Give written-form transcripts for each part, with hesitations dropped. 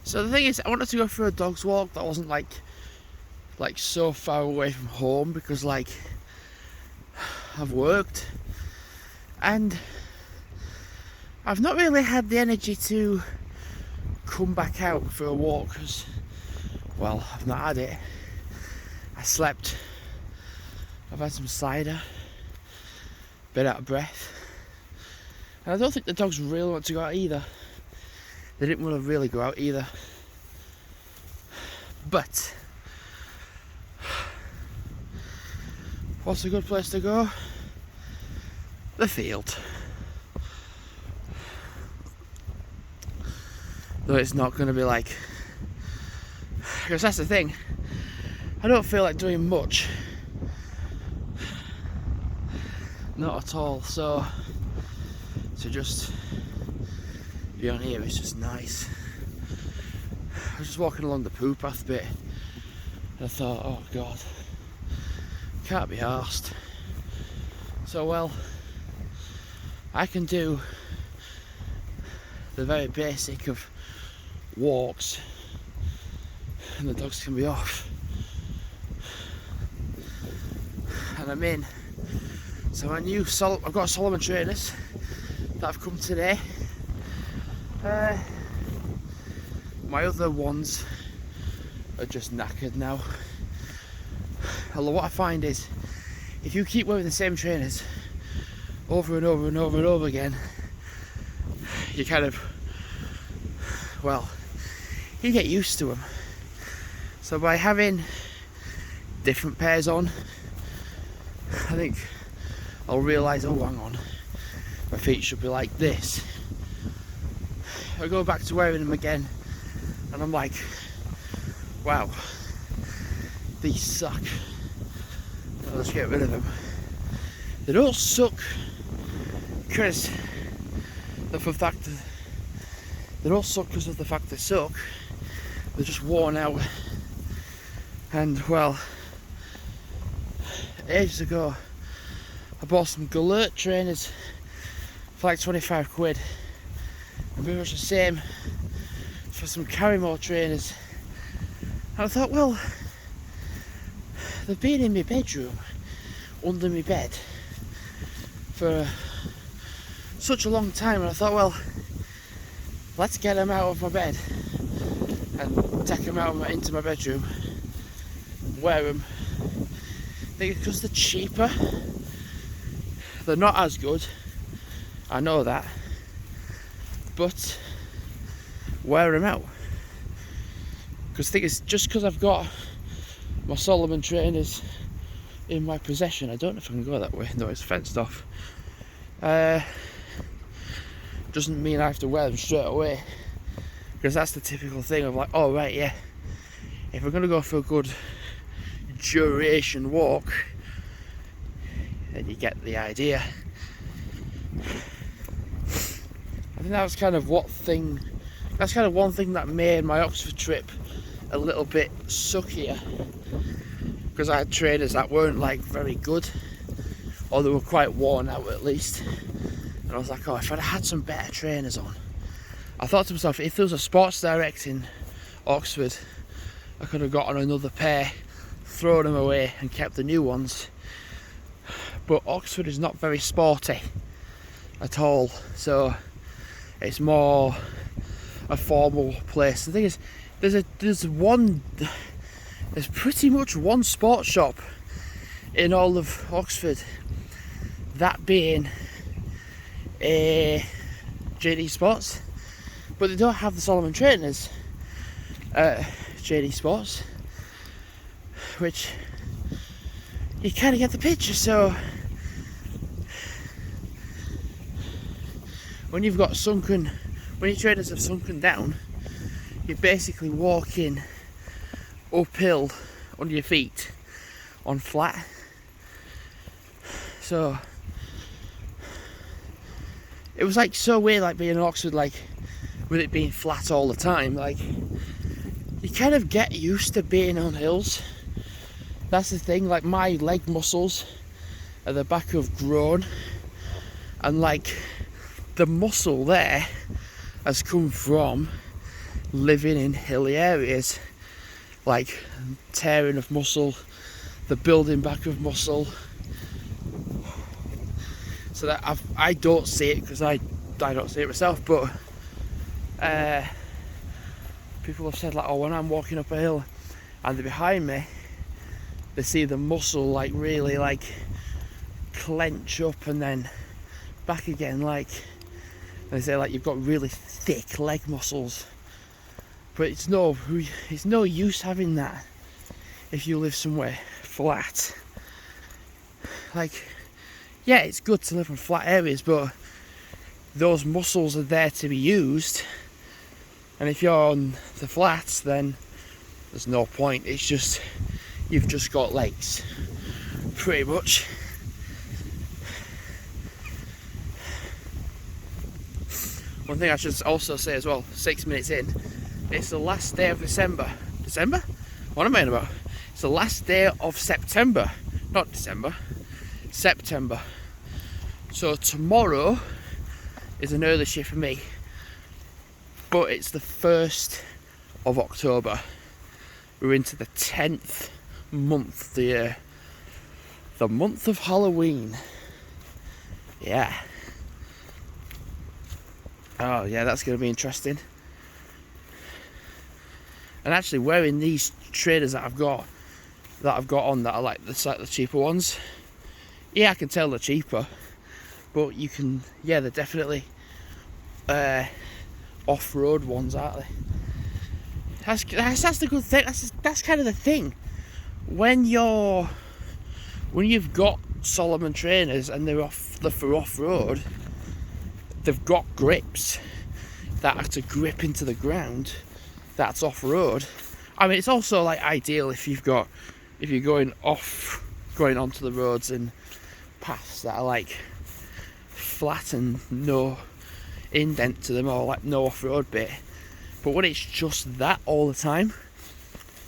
So the thing is, I wanted to go for a dog's walk that wasn't like so far away from home, because like I've worked and I've not really had the energy to come back out for a walk because, well, I've not had it. I slept, I've had some cider, been out of breath, and I don't think the dogs really want to go out either. They didn't want to really go out either. But what's a good place to go? The field. Though it's not going to be like, because that's the thing, I don't feel like doing much, not at all, so to just be on here is just nice. I was just walking along the poo path bit and I thought, oh god, can't be arsed. So well, I can do the very basic of walks and the dogs can be off, and I'm in. So I've got Solomon trainers that have come today. My other ones are just knackered now. Although what I find is, if you keep wearing the same trainers over and over and over and over again, you kind of, well, you get used to them. So by having different pairs on, I think I'll realise, oh hang on, my feet should be like this. I go back to wearing them again and I'm like, wow, these suck. I'll just get rid of them. They don't suck because of the fact that they don't suck because of the fact they suck. They're just worn out. And well, ages ago I bought some Galert trainers for like 25 quid, and pretty much the same for some Carrymore trainers. And I thought, well, they've been in my bedroom, under my bed, for such a long time, and I thought, well, let's get them out of my bed and take them out into my bedroom, wear them. I think because they're cheaper, they're not as good, I know that, but wear them out. Because I think it's just because I've got my Solomon trainers in my possession. I don't know if I can go that way, no, it's fenced off. Doesn't mean I have to wear them straight away, because that's the typical thing of like, oh right, yeah, if we're going to go for a good duration walk, then you get the idea. I think that's kind of one thing that made my Oxford trip a little bit suckier, because I had trainers that weren't like very good, or they were quite worn out at least, and I was like, oh, if I'd had some better trainers on. I thought to myself, if there was a Sports Direct in Oxford, I could have gotten another pair, thrown them away and kept the new ones. But Oxford is not very sporty at all, so it's more a formal place. The thing is, there's pretty much one sports shop in all of Oxford, that being JD Sports, but they don't have the Solomon trainers at JD Sports, which you kind of get the picture. So when your trainers have sunken down, you're basically walking uphill on your feet on flat. So it was like so weird, like being in Oxford, like with it being flat all the time. Like, you kind of get used to being on hills. That's the thing, like my leg muscles at the back have grown, and like the muscle there has come from living in hilly areas, like tearing of muscle, the building back of muscle. So that I don't see it because I don't see it myself, but people have said like, oh, when I'm walking up a hill and they're behind me, they see the muscle like really like clench up and then back again, like they say like you've got really thick leg muscles. But it's no use having that if you live somewhere flat. Like, yeah, it's good to live in flat areas, but those muscles are there to be used. And if you're on the flats, then there's no point. It's just, you've just got legs, pretty much. One thing I should also say as well, 6 minutes in, it's the last day of December. December? What am I on about? It's the last day of September. Not December. September. So tomorrow is an early shift for me. But it's the 1st of October. We're into the 10th month of the year. The month of Halloween. Yeah. Oh yeah, that's going to be interesting. And actually wearing these trainers that I've got on that are like the cheaper ones. Yeah, I can tell they're cheaper, but you can, yeah, they're definitely off-road ones, aren't they? That's the good thing. That's kind of the thing. When you've got Salomon trainers and they're for off-road, they've got grips that are to grip into the ground. That's off-road. I mean, it's also like ideal if you're going onto the roads and paths that are like flat and no indent to them, or like no off-road bit. But when it's just that all the time,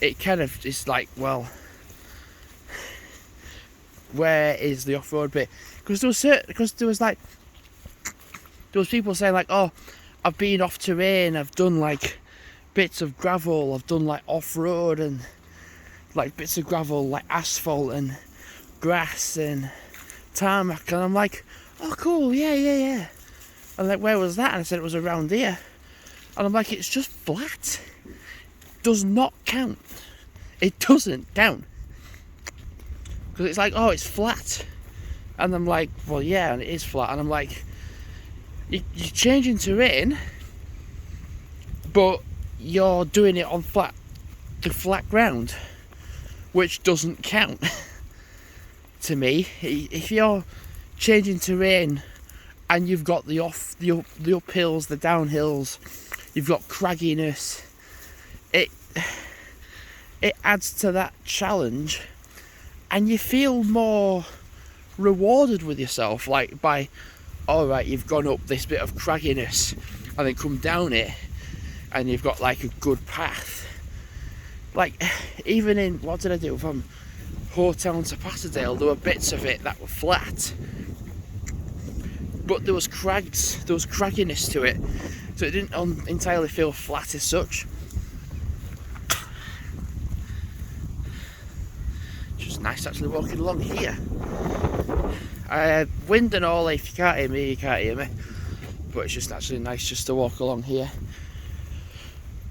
it kind of is like, well, where is the off-road bit? Because there was people saying like, oh, I've been off terrain, I've done like bits of gravel, I've done like off-road and like bits of gravel, like asphalt and grass and tarmac, and I'm like, oh cool, yeah. And like, where was that? And I said it was around here, and I'm like, it's just flat. Does not count. It doesn't count. Because it's like, oh, it's flat, and I'm like, well, yeah, and it is flat, and I'm like, you're changing terrain, but you're doing it on the flat ground, which doesn't count to me. If you're changing terrain and you've got the uphills, the downhills, you've got cragginess, it adds to that challenge, and you feel more rewarded with yourself, like by, all right, you've gone up this bit of cragginess and then come down it and you've got like a good path. Like, even in, what did I do from Hotel to Patterdale, there were bits of it that were flat, but there was cragginess to it, so it didn't entirely feel flat as such. Just nice actually walking along here. Wind and all, if you can't hear me, you can't hear me, but it's just actually nice just to walk along here,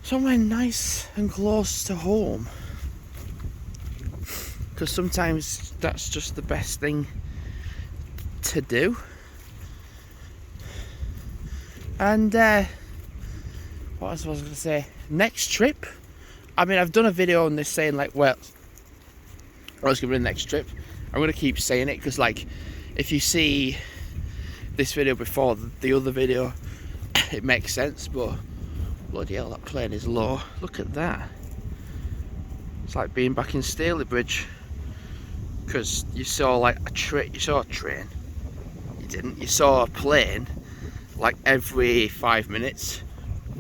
somewhere nice and close to home, because sometimes that's just the best thing to do. And what else was I going to say? Next trip, I mean, I've done a video on this saying like, well, I was going to be the next trip. I'm going to keep saying it because, like, if you see this video before the other video, it makes sense. But bloody hell, that plane is low. Look at that. It's like being back in Stalybridge, because you saw like you saw a train. You didn't. You saw a plane like every 5 minutes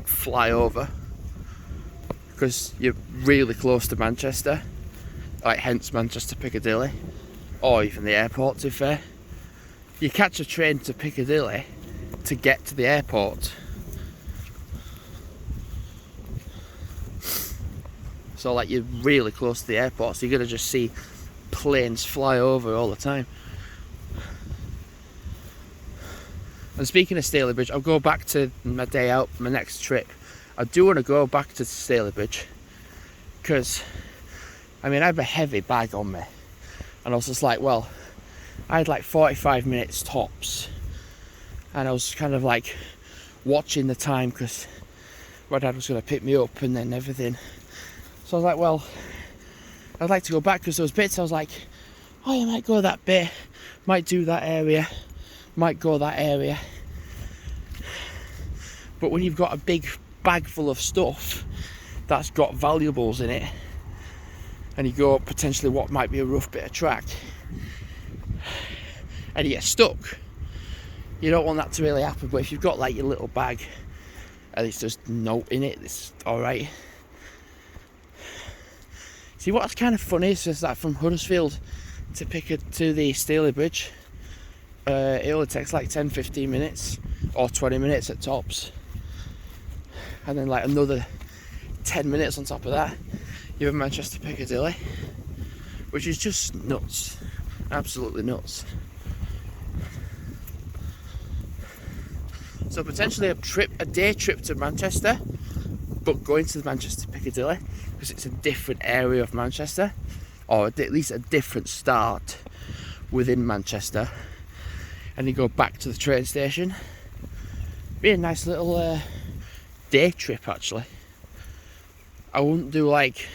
fly over, because you're really close to Manchester, like hence Manchester Piccadilly, or even the airport. To be fair, you catch a train to Piccadilly to get to the airport. so like you're really close to the airport, so you're gonna just see planes fly over all the time. And speaking of Stalybridge, I'll go back to my day out, my next trip. I do want to go back to Stalybridge because, I mean, I have a heavy bag on me, and I was just like, well, I had like 45 minutes tops, and I was kind of like watching the time because my dad was going to pick me up and then everything. So I was like, well, I'd like to go back because those bits I was like, oh, you might go that bit, might do that area, might go that area. But when you've got a big bag full of stuff that's got valuables in it, and you go up potentially what might be a rough bit of track, and you get stuck, you don't want that to really happen. But if you've got like your little bag and it's just note in it, it's alright. See, what's kind of funny is just that from Huddersfield to the Stalybridge, it only takes like 10-15 minutes or 20 minutes at tops, and then like another 10 minutes on top of that you have Manchester Piccadilly, which is just nuts, absolutely nuts. So potentially a day trip to Manchester, but going to the Manchester Piccadilly because it's a different area of Manchester, or at least a different start within Manchester, and you go back to the train station. Be a nice little day trip actually. I wouldn't do like,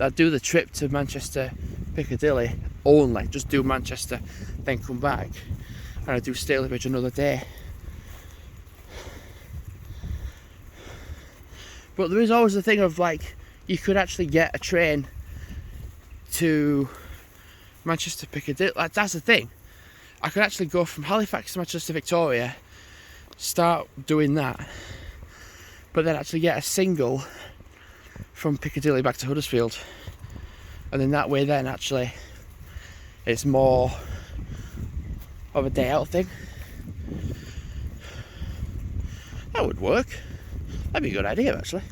I'd do the trip to Manchester Piccadilly only, just do Manchester then come back, and I'd do Stalybridge another day. But there is always the thing of like, you could actually get a train to Manchester Piccadilly. Like, that's the thing. I could actually go from Halifax to Manchester Victoria, start doing that, but then actually get a single from Piccadilly back to Huddersfield, and then that way then actually it's more of a day out thing. That would work. That'd be a good idea actually,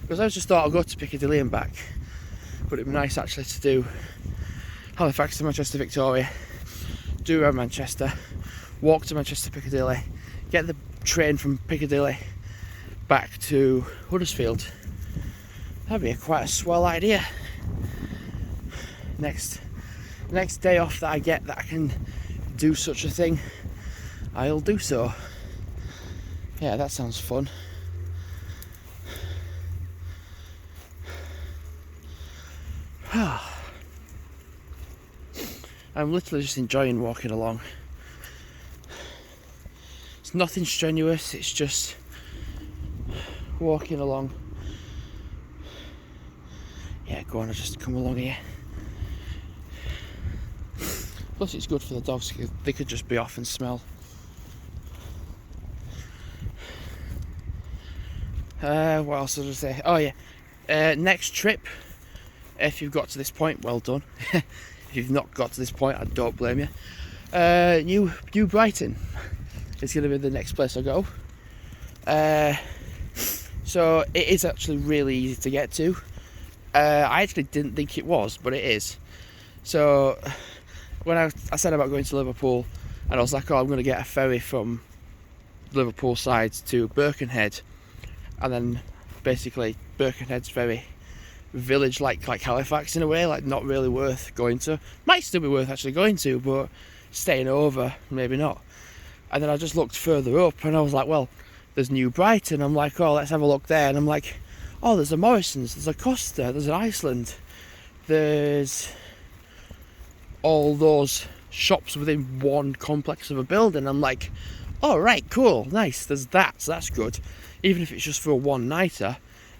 because I just thought I'd go to Piccadilly and back, but it'd be nice actually to do Halifax to Manchester Victoria, do around Manchester, walk to Manchester Piccadilly, get the train from Piccadilly back to Huddersfield. That'd be quite a swell idea. Next day off that I get that I can do such a thing, I'll do so. Yeah, that sounds fun. I'm literally just enjoying walking along. It's nothing strenuous, it's just walking along. Yeah, go on, I'll just come along here. Plus it's good for the dogs, they could just be off and smell. What else did I say? Oh yeah, next trip, if you've got to this point, well done. If you've not got to this point, I don't blame you. New Brighton is going to be the next place I go. So it is actually really easy to get to. I actually didn't think it was, but it is. So when I said about going to Liverpool, and I was like, oh, I'm going to get a ferry from Liverpool side to Birkenhead, and then basically Birkenhead's very village like Halifax in a way, like not really worth going to. Might still be worth actually going to, but staying over maybe not. And then I just looked further up and I was like, well, there's New Brighton. I'm like, oh, let's have a look there. And I'm like, oh, there's a Morrison's, there's a Costa, there's an Iceland, there's all those shops within one complex of a building. I'm like, oh right, cool, nice, there's that, so that's good. Even if it's just for a one-nighter,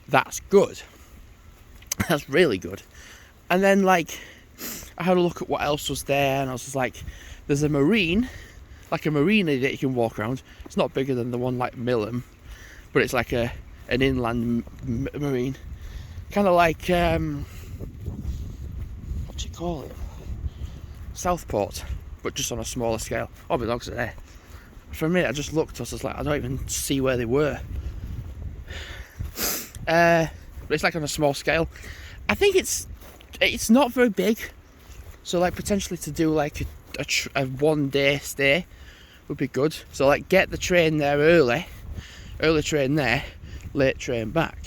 that's good. That's really good. And then like I had a look at what else was there, and I was just like, there's a marine, like a marina that you can walk around. It's not bigger than the one like Millom, but it's like an inland marine, kind of like what do you call it, Southport, but just on a smaller scale. Oh, my dogs are there. For a minute I just looked, I was like, I don't even see where they were. but it's like on a small scale. I think it's not very big, so like potentially to do like a 1 day stay would be good. So like get the train there early train there, late train back.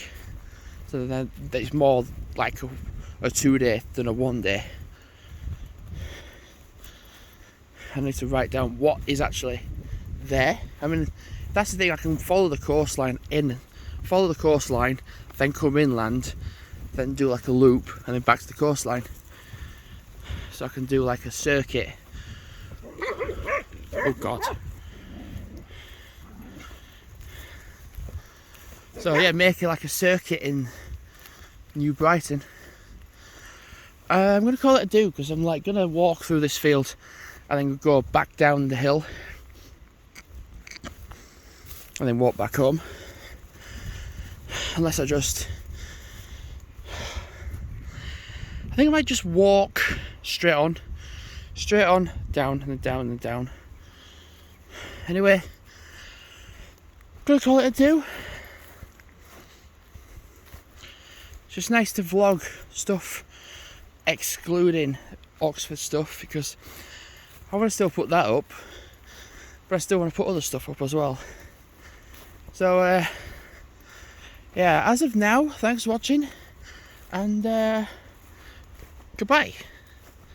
So then it's more like a 2 day than a 1 day. I need to write down what is actually there. I mean, that's the thing, I can follow the coastline, then come inland, then do like a loop, and then back to the coastline. So I can do like a circuit. Oh God. So yeah, making like a circuit in New Brighton. I'm going to call it a do, because I'm like going to walk through this field and then go back down the hill and then walk back home, unless I think I might just walk straight on, down and then down and then down. Anyway, I'm gonna call it a do. It's just nice to vlog stuff excluding Oxford stuff, because I want to still put that up, but I still want to put other stuff up as well. So yeah, as of now, thanks for watching, and goodbye.